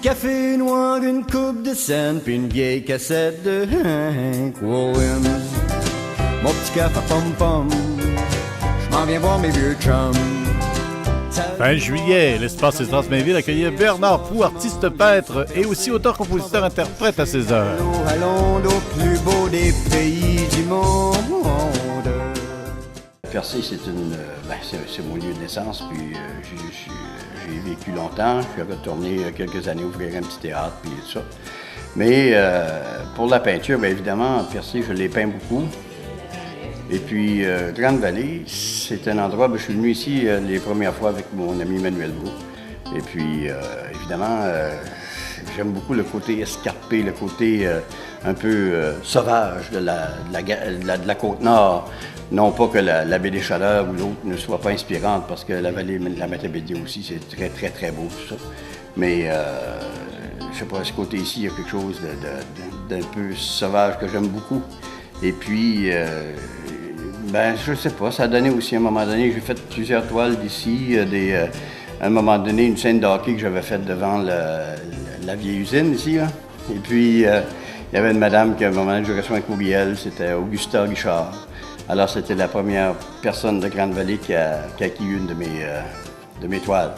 café noir, une coupe de scène, puis une vieille cassette de Hank Williams. Mon petit café pom-pom, je m'en viens voir mes vieux chums. Fin juillet, l'espace des Transmainville accueillait Bernard Pou, artiste peintre et aussi auteur-compositeur-interprète à ses heures. Allons au plus beau des pays du monde. Percé, c'est mon lieu de naissance, puis j'ai vécu longtemps. Je suis retourné quelques années ouvrir un petit théâtre, puis tout ça. Mais pour la peinture, bien évidemment, Percé, je l'ai peint beaucoup. Et puis, Grande-Vallée, c'est un endroit, je suis venu ici les premières fois avec mon ami Manuel Beau. Et puis, évidemment, j'aime beaucoup le côté escarpé, le côté un peu sauvage de la Côte-Nord. Non pas que la baie des Chaleurs ou l'autre ne soit pas inspirante, parce que la vallée de la Matapédia aussi, c'est très, très, très beau, tout ça. Mais, je sais pas, ce côté ici, il y a quelque chose d'un peu sauvage que j'aime beaucoup. Et puis, je sais pas, ça a donné aussi, à un moment donné, j'ai fait plusieurs toiles d'ici, à un moment donné, une scène de hockey que j'avais faite devant la vieille usine ici, là. Et puis, il y avait une madame qui, à un moment donné, j'ai reçu un courriel, c'était Augusta Richard. Alors, c'était la première personne de Grande-Vallée qui a acquis une de mes toiles.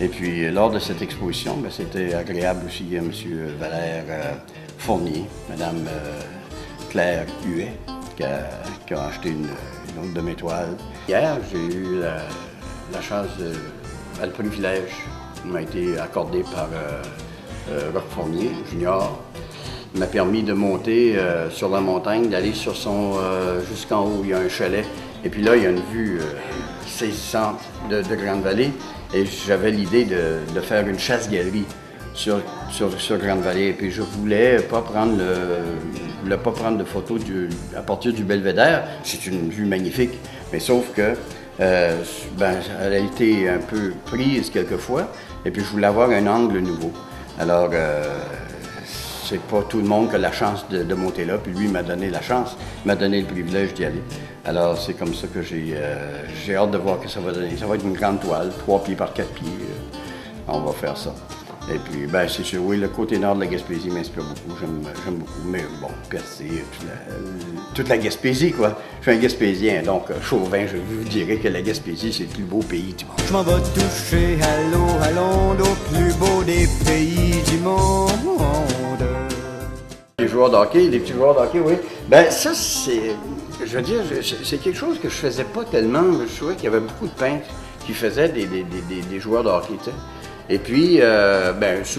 Et puis, lors de cette exposition, c'était agréable aussi, M. Valère Fournier, Mme Claire Huet, qui a acheté une autre de mes toiles. Hier, j'ai eu la chance, le privilège qui m'a été accordé par Roch Fournier, junior. Il m'a permis de monter sur la montagne, d'aller sur jusqu'en haut, il y a un chalet. Et puis là, il y a une vue saisissante de Grande-Vallée. Et j'avais l'idée de faire une chasse-galerie sur Grande-Vallée. Et puis je voulais pas prendre de photos à partir du belvédère. C'est une vue magnifique, mais sauf que elle a été un peu prise quelquefois. Et puis je voulais avoir un angle nouveau. Alors, c'est pas tout le monde qui a la chance de monter là, puis lui m'a donné la chance, m'a donné le privilège d'y aller. Alors c'est comme ça que j'ai hâte de voir ce que ça va donner. Ça va être une grande toile, 3 pieds par 4 pieds. On va faire ça. Et puis, c'est sûr, oui, le côté nord de la Gaspésie m'inspire beaucoup, j'aime beaucoup. Mais bon, Percé, toute la Gaspésie, quoi. Je suis un Gaspésien, donc chauvin, je vous dirais que la Gaspésie, c'est le plus beau pays du monde. Je m'en vais toucher à l'onde au plus beau des pays du monde. Les joueurs de hockey, les petits joueurs de hockey, oui. Ça, c'est, je veux dire, c'est quelque chose que je faisais pas tellement. Je trouvais qu'il y avait beaucoup de peintres qui faisaient des joueurs de hockey, tu sais. Et puis,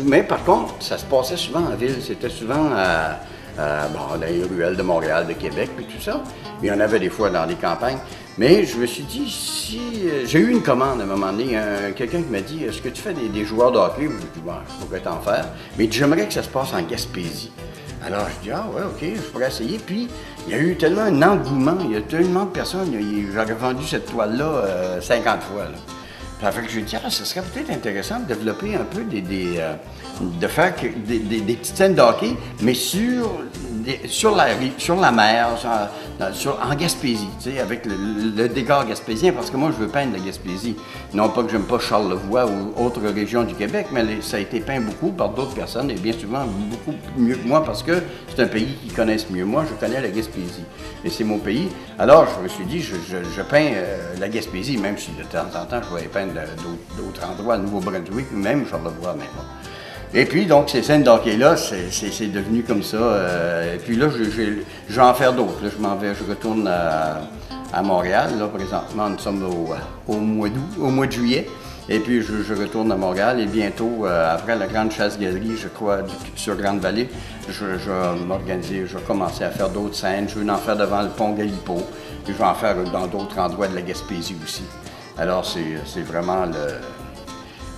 mais par contre, ça se passait souvent en ville. C'était souvent dans les ruelles de Montréal, de Québec, puis tout ça. Il y en avait des fois dans les campagnes. Mais je me suis dit, j'ai eu une commande à un moment donné, quelqu'un qui m'a dit, est-ce que tu fais des joueurs de hockey? Je dis, je pourrais t'en faire. Mais j'aimerais que ça se passe en Gaspésie. Alors, je dis, ouais, OK, je pourrais essayer. Puis, il y a eu tellement un engouement, il y a tellement de personnes. J'aurais vendu cette toile-là 50 fois, là. Ça fait que je me dis, ce serait peut-être intéressant de développer un peu de faire des petites scènes de hockey, mais sur la mer, en Gaspésie, tu sais, avec le décor gaspésien, parce que moi, je veux peindre la Gaspésie. Non pas que j'aime pas Charlevoix ou autres régions du Québec, mais ça a été peint beaucoup par d'autres personnes, et bien souvent beaucoup mieux que moi, parce que c'est un pays qu'ils connaissent mieux. Moi, je connais la Gaspésie, et c'est mon pays. Alors, je me suis dit, je peins la Gaspésie, même si de temps en temps, je vais peindre d'autres endroits, Nouveau-Brunswick, ou même Charlevoix maintenant. Et puis, donc, ces scènes d'hockey-là, c'est devenu comme ça. Et puis là, je vais en faire d'autres. Là, je retourne à Montréal. Là, présentement, nous sommes au mois d'août, au mois de juillet. Et puis, je retourne à Montréal. Et bientôt, après la grande chasse-galerie, je crois, sur Grande-Vallée, je vais m'organiser, je vais commencer à faire d'autres scènes. Je vais en faire devant le pont Galipo. Puis, je vais en faire dans d'autres endroits de la Gaspésie aussi. Alors, c'est vraiment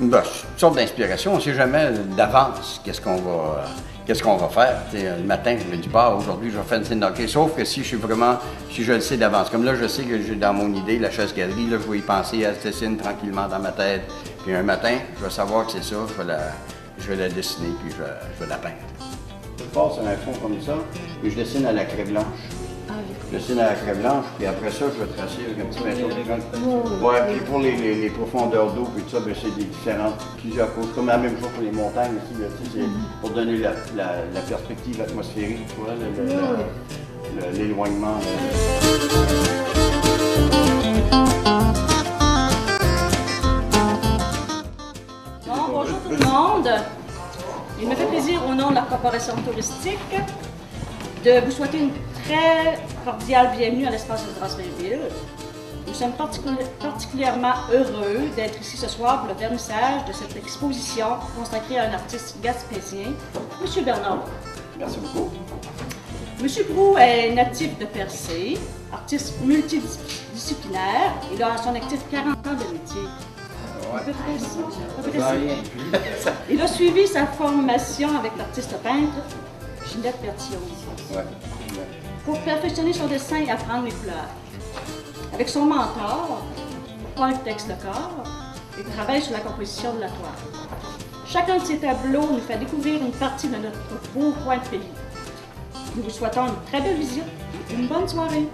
une sorte d'inspiration. On ne sait jamais d'avance qu'est-ce qu'on va faire. T'sais, le matin, je me dis pas, aujourd'hui, je vais faire une scène d'hockey. Sauf que si je le sais d'avance. Comme là, je sais que j'ai dans mon idée la chasse-galerie, là, je vais y penser, elle se dessine tranquillement dans ma tête. Puis un matin, je vais savoir que c'est ça, je vais la dessiner, puis je vais la peindre. Je passe un fond comme ça, puis je dessine à la craie blanche. Ah, Je dessine à la craie blanche, puis après ça, je vais tracer avec un petit pinceau de craie. Ouais, puis pour les profondeurs d'eau, puis tout ça, ben, c'est des plusieurs causes. Comme la même chose pour les montagnes aussi, là, tu sais, c'est pour donner la perspective atmosphérique, tu vois, l'éloignement. Bonjour tout le monde. Il me fait plaisir au nom de la Corporation touristique de vous souhaiter une très cordiale bienvenue à l'espace de Drasse-Mainville. Nous sommes particulièrement heureux d'être ici ce soir pour le vernissage de cette exposition consacrée à un artiste gaspésien, M. Bernard. Merci beaucoup. M. Proulx est natif de Percé, artiste multidisciplinaire. Il a à son actif 40 ans de métier. Il a suivi sa formation avec l'artiste peintre Ginette Bertillon pour perfectionner son dessin et apprendre les couleurs. Avec son mentor, Paul Tex-Lecor, il travaille sur la composition de la toile. Chacun de ces tableaux nous fait découvrir une partie de notre beau coin de pays. Nous vous souhaitons une très belle visite et une bonne soirée.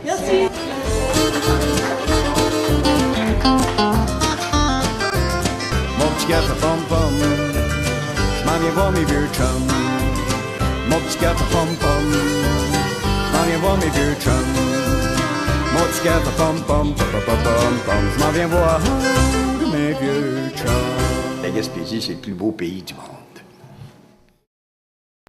Merci! Mon petit café pom-pom, je m'en viens voir mes vieux chums. Mon petit café pom-pom, je m'en viens voir mes vieux chums. Mon petit café pom-pom, pom-pom-pom, je m'en viens voir mes vieux chums. La Gaspésie, c'est le plus beau pays du monde.